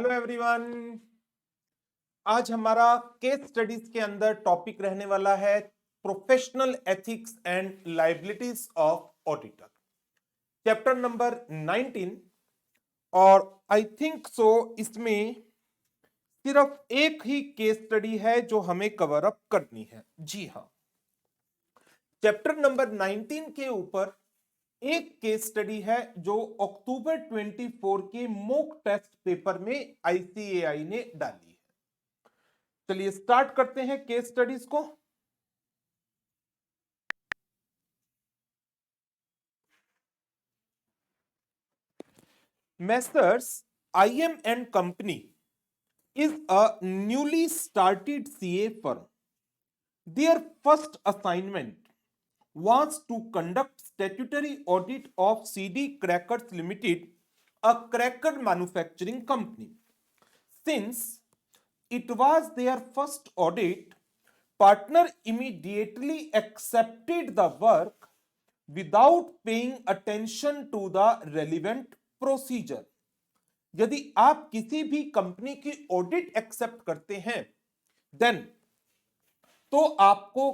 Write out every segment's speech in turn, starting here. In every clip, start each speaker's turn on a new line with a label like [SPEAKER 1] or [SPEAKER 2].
[SPEAKER 1] Hello everyone. आज हमारा case studies के अंदर टॉपिक रहने वाला है professional ethics and liabilities of auditor, chapter number 19। और आई थिंक सो इसमें सिर्फ एक ही केस स्टडी है जो हमें कवर अप करनी है। जी हाँ, चैप्टर नंबर 19 के ऊपर एक केस स्टडी है जो अक्टूबर 24 के मॉक टेस्ट पेपर में आईसीएआई ने डाली है। चलिए स्टार्ट करते हैं केस स्टडीज को। Messrs. IM and Company is a newly started CA firm. Their first assignment was to conduct statutory audit of CD Crackers Limited, a cracker manufacturing company. Since it was their first audit, partner immediately accepted the work without paying attention to the relevant procedure. यदि आप किसी भी company की audit accept करते हैं then तो आपको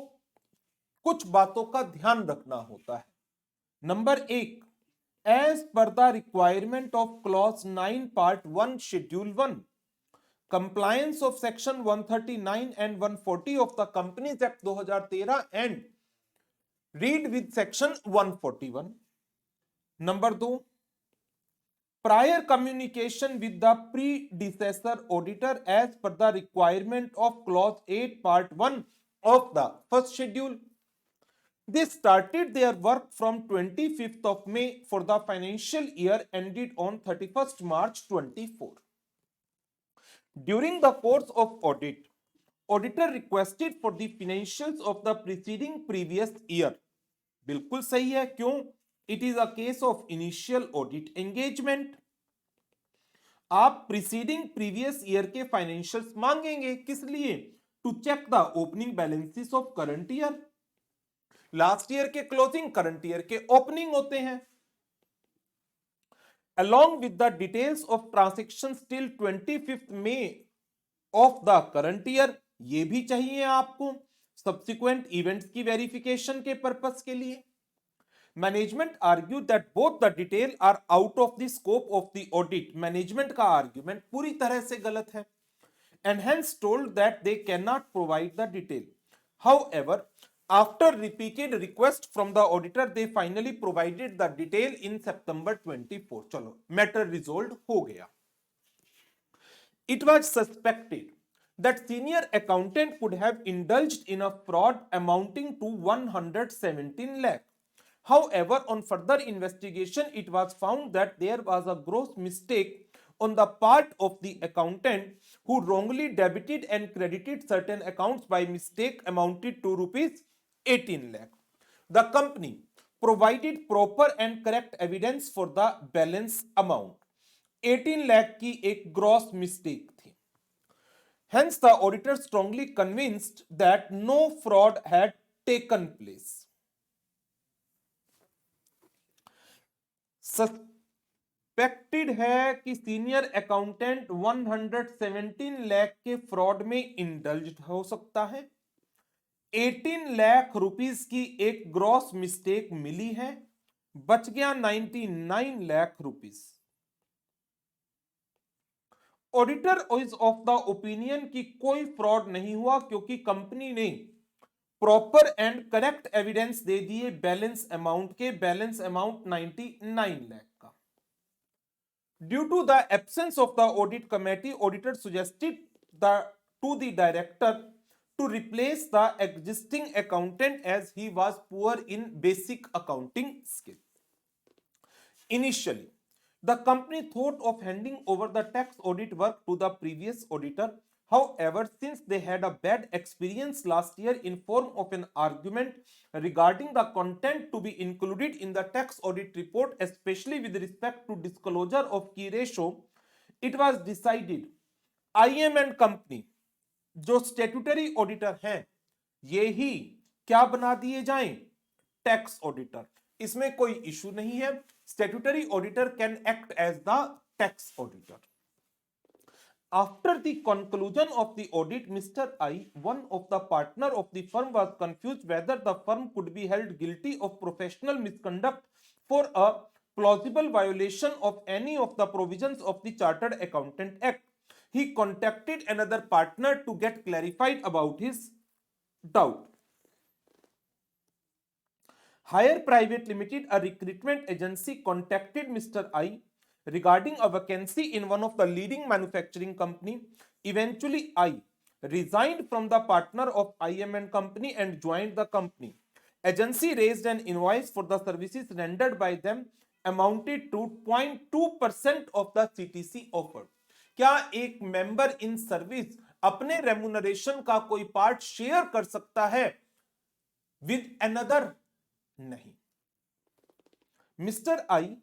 [SPEAKER 1] कुछ बातों का ध्यान रखना होता है। नंबर एक, as per the requirement of clause 9 part 1 schedule 1, compliance of section 139 and 140 of the companies act 2013 and read with section 141। Number दो, prior communication with the predecessor auditor as per the requirement of clause 8 part 1 of the first schedule. They started their work from 25th of May for the financial year ended on 31st March 24. During the course of audit, auditor requested for the financials of the preceding previous year. बिल्कुल सही है, क्यों? It is a case of initial audit engagement. आप preceding previous year के financials मांगेंगे, किस लिए? To check the opening balances of current year. Last year के क्लोजिंग करंट ईयर के ओपनिंग होते हैं। along with the details of transactions till 25th May of the current year, ये भी चाहिए आपको सब्सिक्वेंट इवेंट्स की वेरिफिकेशन के पर्पस के लिए। Management argue that both the detail are out of the scope of the audit. Management का argument पूरी तरह से गलत है and hence told that they can not provide the detail. However, after repeated request from the auditor they finally provided the detail in September 24। चलो, matter resolve हो गया। It was suspected that senior accountant could have indulged in a fraud amounting to 117 lakh. However, on further investigation, it was found that there was a gross mistake on the part of the accountant who wrongly debited and credited certain accounts by mistake amounted to rupees 18 lakh. The company provided proper and correct evidence for the balance amount. 18 lakh की एक gross mistake थी. Hence, the auditor strongly convinced that no fraud had taken place. Suspected है कि senior accountant 117 lakh के fraud में indulged हो सकता है। 18 लाख रुपीस की एक ग्रॉस मिस्टेक मिली है, बच गया 99 lakh rupees. Auditor is of the opinion कि कोई फ्रॉड नहीं हुआ क्योंकि कंपनी ने प्रॉपर एंड करेक्ट एविडेंस दे दिए बैलेंस अमाउंट के। बैलेंस अमाउंट 99 लाख का। Due to the absence of the audit committee, auditor suggested to the director to replace the existing accountant as he was poor in basic accounting skill. Initially, the company thought of handing over the tax audit work to the previous auditor. However, since they had a bad experience last year in form of an argument regarding the content to be included in the tax audit report, especially with respect to disclosure of key ratio, it was decided IM and company जो statutory auditor हैं ये ही क्या बना दिए जाएं? Tax auditor. इसमें कोई इशू नहीं है। Statutory auditor can act as the tax auditor. After the conclusion of the audit, Mr. I, one of the partner of the firm, was confused whether the firm could be held guilty of professional misconduct for a plausible violation of any of the provisions of the Chartered Accountant Act. He contacted another partner to get clarified about his doubt. Hire Private Limited, a recruitment agency, contacted Mr. I regarding a vacancy in one of the leading manufacturing company. Eventually, I resigned from the partner of IM and Company and joined the company. Agency raised an invoice for the services rendered by them amounted to 0.2% of the CTC offered. क्या एक member in service अपने remuneration का कोई part share कर सकता है with another? नहीं. Mr. I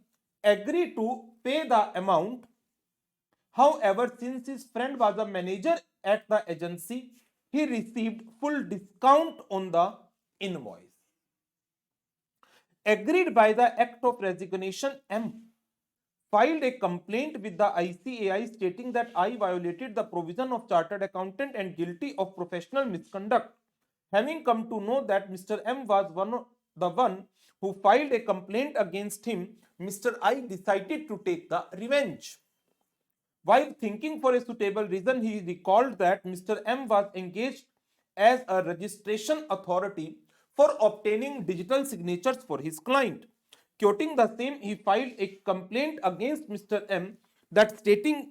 [SPEAKER 1] agreed to pay the amount. However, since his friend was a manager at the agency, he received full discount on the invoice. Agreed by the act of resignation, M filed a complaint with the ICAI stating that I violated the provision of Chartered Accountant and guilty of professional misconduct. Having come to know that Mr. M was the one who filed a complaint against him, Mr. I decided to take the revenge. While thinking for a suitable reason, he recalled that Mr. M was engaged as a registration authority for obtaining digital signatures for his client. Quoting the same, he filed a complaint against Mr. M that stating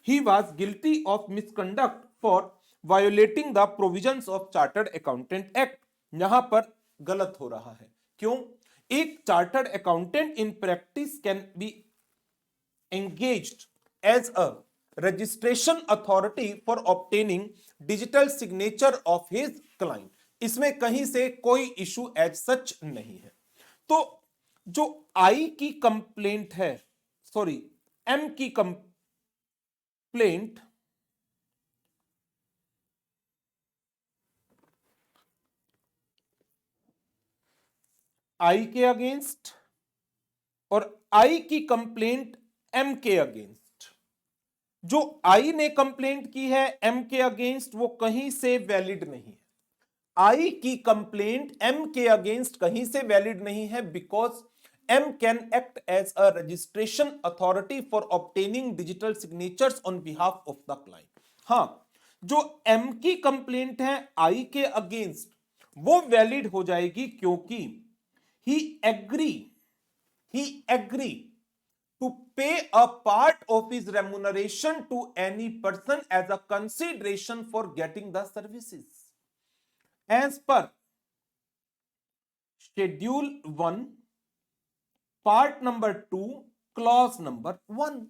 [SPEAKER 1] he was guilty of misconduct for violating the provisions of Chartered Accountant Act. यहां पर गलत हो रहा है. क्यों? एक chartered accountant in practice can be engaged as a registration authority for obtaining digital signature of his client. इसमें कहीं से कोई इशू एज सच नहीं है. तो जो आई की कंप्लेंट है, सॉरी एम की कंप्लेंट आई के अगेंस्ट और आई की कंप्लेंट एम के अगेंस्ट, जो आई ने कंप्लेंट की है एम के अगेंस्ट वो कहीं से वैलिड नहीं है. आई की कंप्लेंट एम के अगेंस्ट कहीं से वैलिड नहीं है because M can act as a registration authority for obtaining digital signatures on behalf of the client. हां, जो एम की कंप्लेंट है आई के अगेंस्ट वो वैलिड हो जाएगी क्योंकि he agree to pay a part of his remuneration to any person as a consideration for getting the services as per schedule 1 part number 2 clause number 1.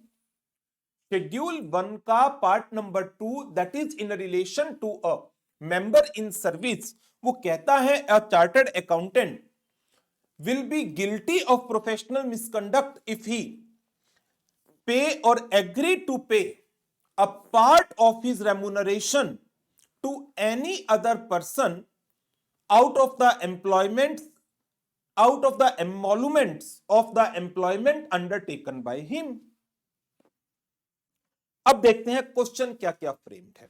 [SPEAKER 1] schedule 1 का part number 2 that is in relation to a member in service वो कहता है a chartered accountant will be guilty of professional misconduct if he pay or agree to pay a part of his remuneration to any other person out of the emoluments of the employment undertaken by him. अब देखते हैं question क्या क्या framed है.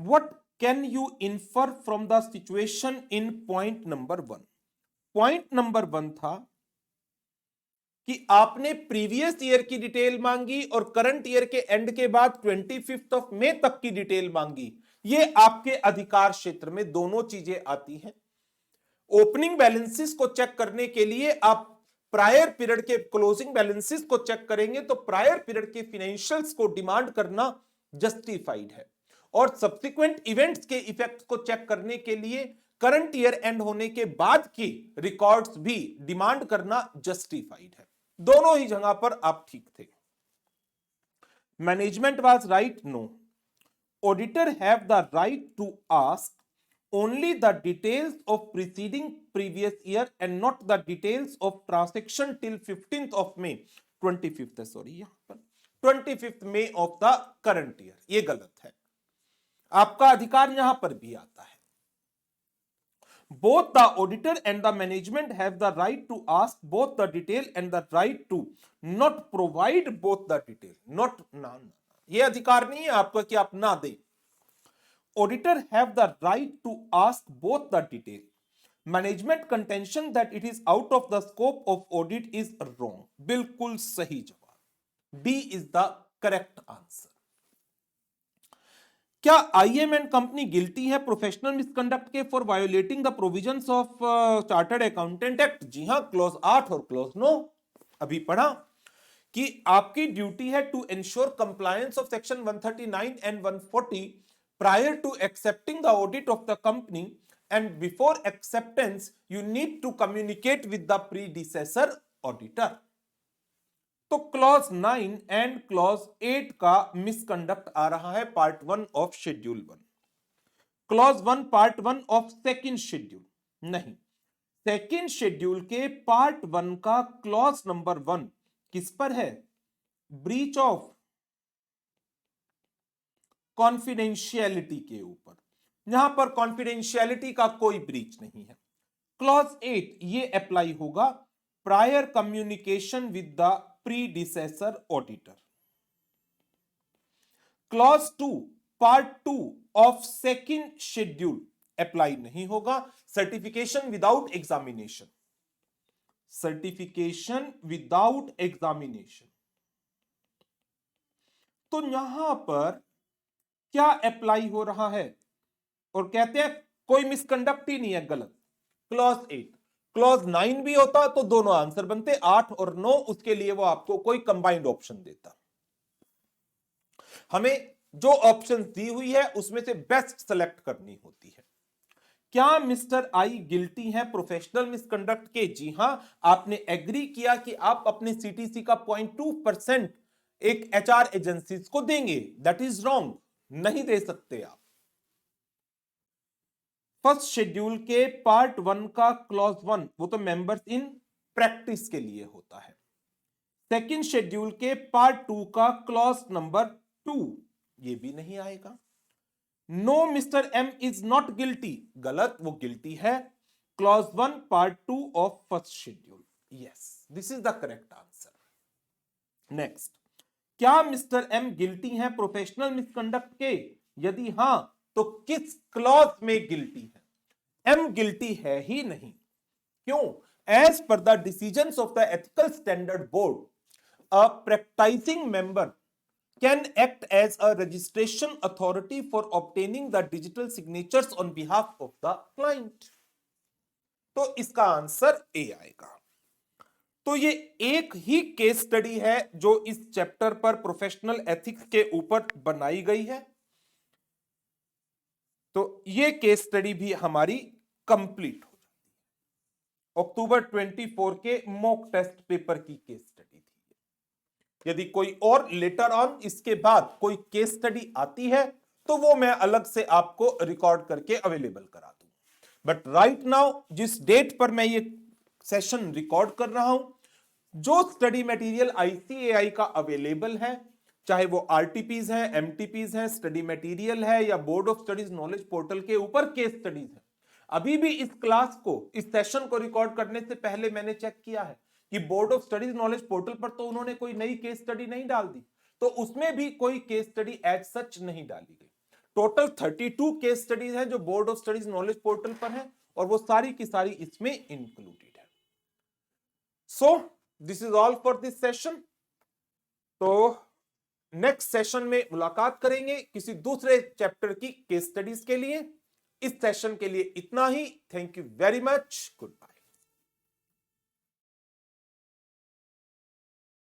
[SPEAKER 1] What can you infer from the situation in point number 1? Point number 1 था कि आपने previous year की डिटेल मांगी और करंट ईयर के एंड के बाद 25 ऑफ मई तक की डिटेल मांगी. ये आपके अधिकार क्षेत्र में दोनों चीजें आती हैं. ओपनिंग बैलेंसेस को चेक करने के लिए आप प्रायर पीरियड के क्लोजिंग बैलेंसेस को चेक करेंगे तो प्रायर पीरियड के फाइनेंशियल्स को डिमांड करना जस्टिफाइड है और सब्सिक्वेंट इवेंट्स के इफेक्ट को चेक करने के लिए करंट ईयर एंड होने के बाद की रिकॉर्ड्स भी डिमांड करना जस्टिफाइड है. दोनों ही जगह पर आप ठीक थे. Management was right? No. Auditor have the right to ask only the details of preceding previous year and not the details of transaction till 15th of May 25th sorry यहां पर 25th May of the current year. ये गलत है. आपका अधिकार यहां पर भी आता है. Both the auditor and the management have the right to ask both the detail and the right to not provide both the detail. Not no. ये अधिकार नहीं है आपका कि आप ना दें। Auditor have the right to ask both the detail. Management contention that it is out of the scope of audit is wrong. बिल्कुल सही जवाब, D is the correct answer. क्या आईएम एंड कंपनी गिल्टी है professional misconduct के for violating the provisions of chartered accountant act? जी हां, clause 8 और clause 9 अभी पढ़ा कि आपकी ड्यूटी है to ensure compliance of section 139 and 140 prior to accepting the audit of the company, and before acceptance you need to communicate with the predecessor auditor. तो clause 9 and clause 8 का misconduct आ रहा है part 1 of schedule 1। Clause 1 part 1 of second schedule नहीं, second schedule के part 1 का clause number 1 किस पर है? ब्रीच ऑफ कॉन्फिडेंशियलिटी के ऊपर। यहां पर कॉन्फिडेंशियलिटी का कोई ब्रीच नहीं है। क्लॉज 8 ये अप्लाई होगा prior communication with the predecessor auditor. Clause 2 part 2 of second schedule apply नहीं होगा। Certification without examination, certification without examination. तो यहां पर क्या अप्लाई हो रहा है? और कहते हैं कोई मिसकंडक्ट ही नहीं है, गलत। क्लॉज 8, क्लॉज 9 भी होता तो दोनों आंसर बनते, 8 और 9, उसके लिए वो आपको कोई कंबाइंड ऑप्शन देता। हमें जो ऑप्शन दी हुई है उसमें से बेस्ट सेलेक्ट करनी होती है। क्या मिस्टर आई गिल्टी है प्रोफेशनल मिसकंडक्ट के? जी हां, आपने एग्री किया कि आप अपने सीटीसी का 0.2% एक एचआर एजेंसीज को देंगे। दैट इज रॉन्ग, नहीं दे सकते आप। फर्स्ट शेड्यूल के पार्ट 1 का क्लॉज 1 वो तो मेंबर्स इन प्रैक्टिस के लिए होता है। सेकंड शेड्यूल के पार्ट 2 का क्लॉज नंबर 2 ये भी नहीं आएगा। No mister M is not guilty, गलत, वो गिल्टी है। Clause 1 part 2 of first schedule, yes, this is the correct answer. Next, क्या मिस्टर एम गिल्टी है प्रोफेशनल मिसकंडक्ट के? यदि हां तो किस क्लॉज में गिल्टी है? एम गिल्टी है ही नहीं। क्यों? As per the decisions of the ethical standard board, a practising member can act as a registration authority for obtaining the digital signatures on behalf of the client। तो इसका answer A आएगा। तो ये एक ही case study है जो इस chapter पर प्रोफेशनल एथिक्स के ऊपर बनाई गई है। तो ये केस स्टडी भी हमारी कंप्लीट हो जाती है। अक्टूबर 24 के मॉक टेस्ट पेपर की केस स्टडी थी। यदि कोई और लेटर ऑन इसके बाद कोई केस स्टडी आती है तो वो मैं अलग से आपको रिकॉर्ड करके अवेलेबल करा दूंगा। बट राइट नाउ जिस डेट पर मैं ये सेशन रिकॉर्ड कर रहा हूं, जो स्टडी मटेरियल आईसीएआई का अवेलेबल है, चाहे वो आरटीपीज है, एमटीपीज है, स्टडी मटेरियल है या board of studies knowledge portal के ऊपर केस स्टडीज है। अभी भी इस क्लास को, इस सेशन को रिकॉर्ड करने से पहले मैंने चेक किया है कि board of studies knowledge portal पर तो उन्होंने कोई नई केस स्टडी नहीं डाल दी, तो उसमें भी कोई केस स्टडी एज सच नहीं डाली गई। टोटल 32 केस स्टडीज हैं जो board of studies knowledge portal पर है और वो सारी की सारी इसमें इंक्लूडेड है। So this is all for this session. तो नेक्स्ट सेशन में मुलाकात करेंगे किसी दूसरे चैप्टर की केस स्टडीज के लिए। इस सेशन के लिए इतना ही। Thank you very much, good bye.